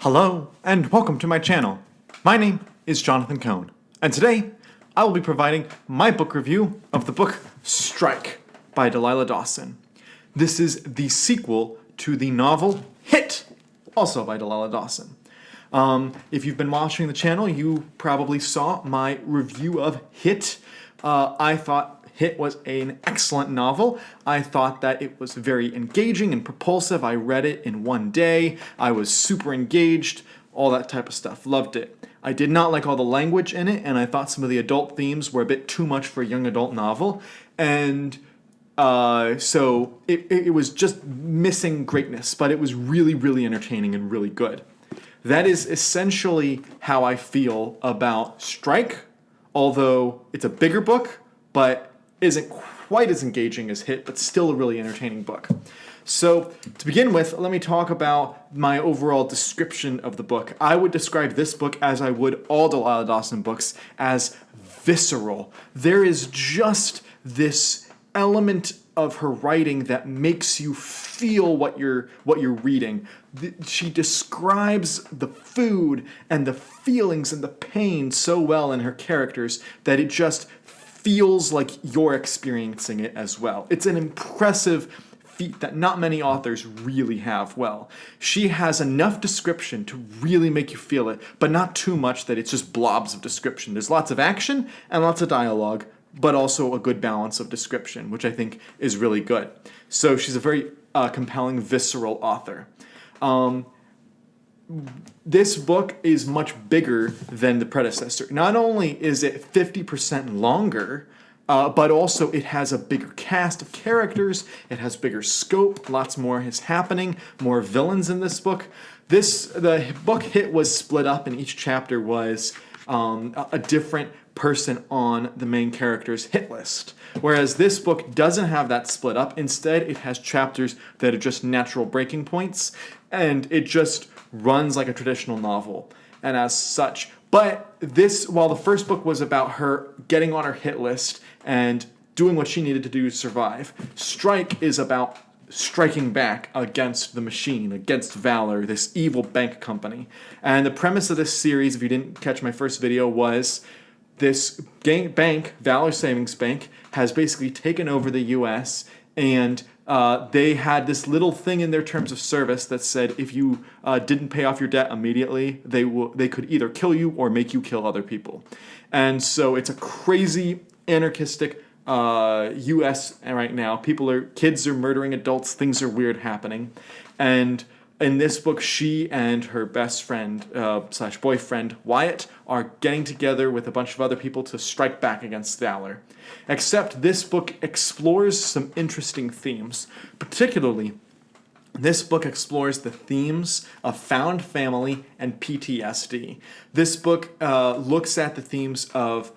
Hello, and welcome to my channel. My name is Jonathan Cohn, and today I will be providing my book review of the book Strike by Delilah Dawson. This is the sequel to the novel Hit, also by Delilah Dawson. If you've been watching the channel, you probably saw my review of Hit. I thought Hit was an excellent novel. I thought that it was very engaging and propulsive. I read it in one day. I was super engaged, all that type of stuff. Loved it. I did not like all the language in it, and I thought some of the adult themes were a bit too much for a young adult novel. And so it was just missing greatness, but it was really, really entertaining and really good. That is essentially how I feel about Strike, although it's a bigger book, but isn't quite as engaging as Hit, but still a really entertaining book. So, to begin with, let me talk about my overall description of the book. I would describe this book, as I would all Delilah Dawson books, as visceral. There is just this element of her writing that makes you feel what you're reading. She describes the food and the feelings and the pain so well in her characters that it just feels like you're experiencing it as well. It's an impressive feat that not many authors really have well. She has enough description to really make you feel it, but not too much that it's just blobs of description. There's lots of action and lots of dialogue, but also a good balance of description, which I think is really good. So she's a very compelling, visceral author. This book is much bigger than the predecessor. Not only is it 50% longer, but also it has a bigger cast of characters, it has bigger scope, lots more is happening, more villains in this book. The book Hit was split up, and each chapter was a different person on the main character's hit list. Whereas this book doesn't have that split up. Instead, it has chapters that are just natural breaking points, and it just runs like a traditional novel, and as such. But while the first book was about her getting on her hit list and doing what she needed to do to survive, Strike is about striking back against the machine, against Valor, this evil bank company. And the premise of this series, if you didn't catch my first video, was this bank, Valor Savings Bank, has basically taken over the U.S., and they had this little thing in their terms of service that said if you didn't pay off your debt immediately, they could either kill you or make you kill other people. And so it's a crazy, anarchistic U.S. right now. Kids are murdering adults, things are weird happening. And in this book, she and her best friend / boyfriend, Wyatt, are getting together with a bunch of other people to strike back against Valor. Except this book explores some interesting themes. Particularly, this book explores the themes of found family and PTSD. This book looks at the themes of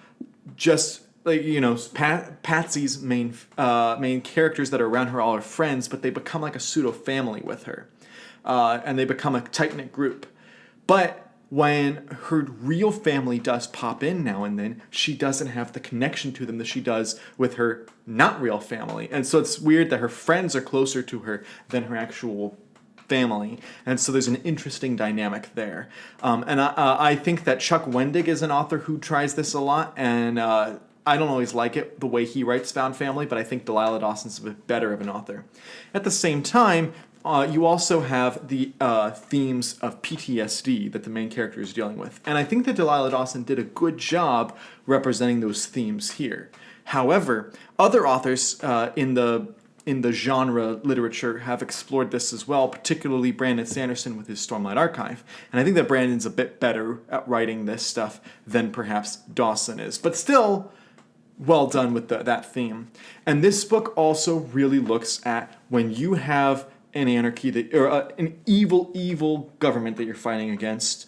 just Patsy's main characters that are around her, all her friends, but they become like a pseudo family with her. And they become a tight-knit group. But when her real family does pop in now and then, she doesn't have the connection to them that she does with her not real family. And so it's weird that her friends are closer to her than her actual family. And so there's an interesting dynamic there. And I think that Chuck Wendig is an author who tries this a lot, and I don't always like it, the way he writes found family, but I think Delilah Dawson's a bit better of an author. At the same time, you also have the themes of PTSD that the main character is dealing with. And I think that Delilah Dawson did a good job representing those themes here. However, other authors in the genre literature have explored this as well, particularly Brandon Sanderson with his Stormlight Archive. And I think that Brandon's a bit better at writing this stuff than perhaps Dawson is. But still, well done with that theme. And this book also really looks at when you have an anarchy an evil government that you're fighting against.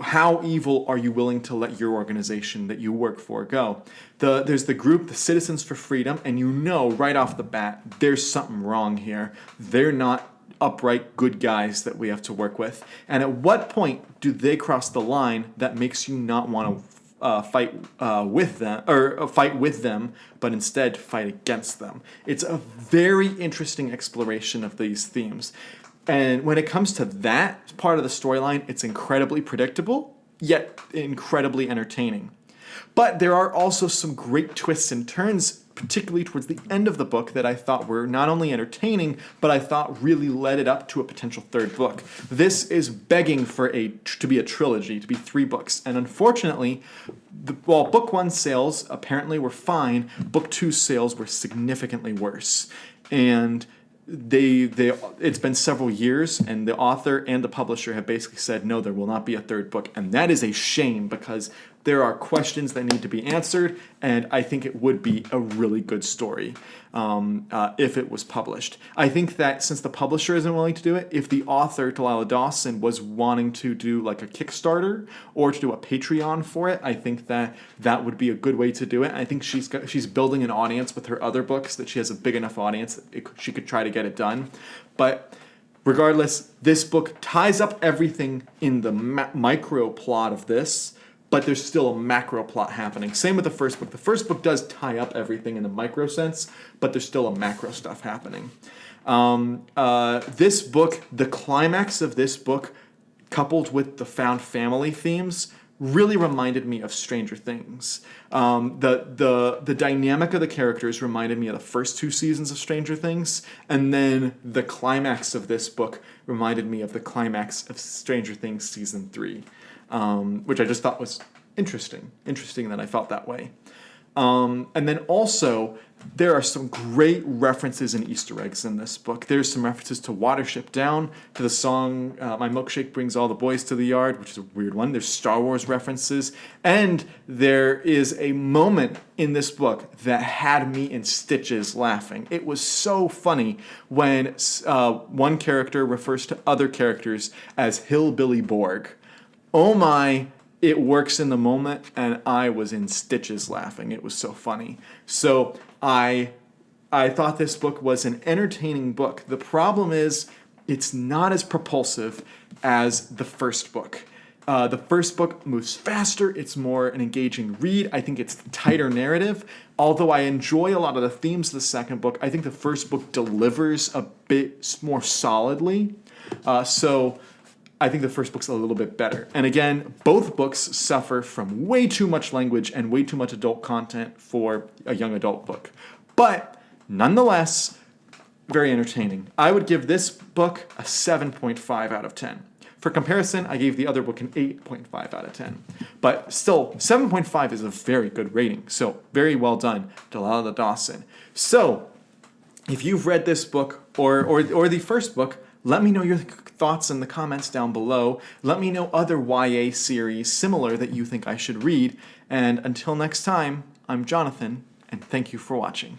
How evil are you willing to let your organization that you work for go? There's the group, the Citizens for Freedom, and you know right off the bat there's something wrong here. They're not upright good guys that we have to work with. And at what point do they cross the line that makes you not want to fight with them, but instead fight against them? It's a very interesting exploration of these themes. And when it comes to that part of the storyline, it's incredibly predictable, yet incredibly entertaining. But there are also some great twists and turns, particularly towards the end of the book, that I thought were not only entertaining, but I thought really led it up to a potential third book. This is begging for to be a trilogy, to be 3 books. And unfortunately, while book 1 sales apparently were fine, book 2 sales were significantly worse. And it's been several years, and the author and the publisher have basically said, no, there will not be a third book. And that is a shame, because there are questions that need to be answered, and I think it would be a really good story if it was published. I think that since the publisher isn't willing to do it, if the author, Delilah Dawson, was wanting to do like a Kickstarter or to do a Patreon for it, I think that that would be a good way to do it. I think she's building an audience with her other books, that she has a big enough audience that she could try to get it done. But regardless, this book ties up everything in the micro plot of this, but there's still a macro plot happening. Same with the first book. The first book does tie up everything in the micro sense, but there's still a macro stuff happening. This book, the climax of this book, coupled with the found family themes, really reminded me of Stranger Things. The dynamic of the characters reminded me of the first 2 seasons of Stranger Things, and then the climax of this book reminded me of the climax of Stranger Things season 3. Which I just thought was interesting that I felt that way. And then also, there are some great references and Easter eggs in this book. There's some references to Watership Down, to the song My Milkshake Brings All the Boys to the Yard, which is a weird one. There's Star Wars references. And there is a moment in this book that had me in stitches laughing. It was so funny when one character refers to other characters as Hillbilly Borg. Oh my, it works in the moment, and I was in stitches laughing. It was so funny. So I thought this book was an entertaining book. The problem is it's not as propulsive as the first book. The first book moves faster. It's more an engaging read. I think it's tighter narrative. Although I enjoy a lot of the themes of the second book, I think the first book delivers a bit more solidly. So I think the first book's a little bit better. And again, both books suffer from way too much language and way too much adult content for a young adult book. But nonetheless, very entertaining. I would give this book a 7.5 out of 10. For comparison, I gave the other book an 8.5 out of 10. But still, 7.5 is a very good rating. So very well done, Delilah Dawson. So if you've read this book or the first book, let me know your thoughts in the comments down below. Let me know other YA series similar that you think I should read. And until next time, I'm Jonathan, and thank you for watching.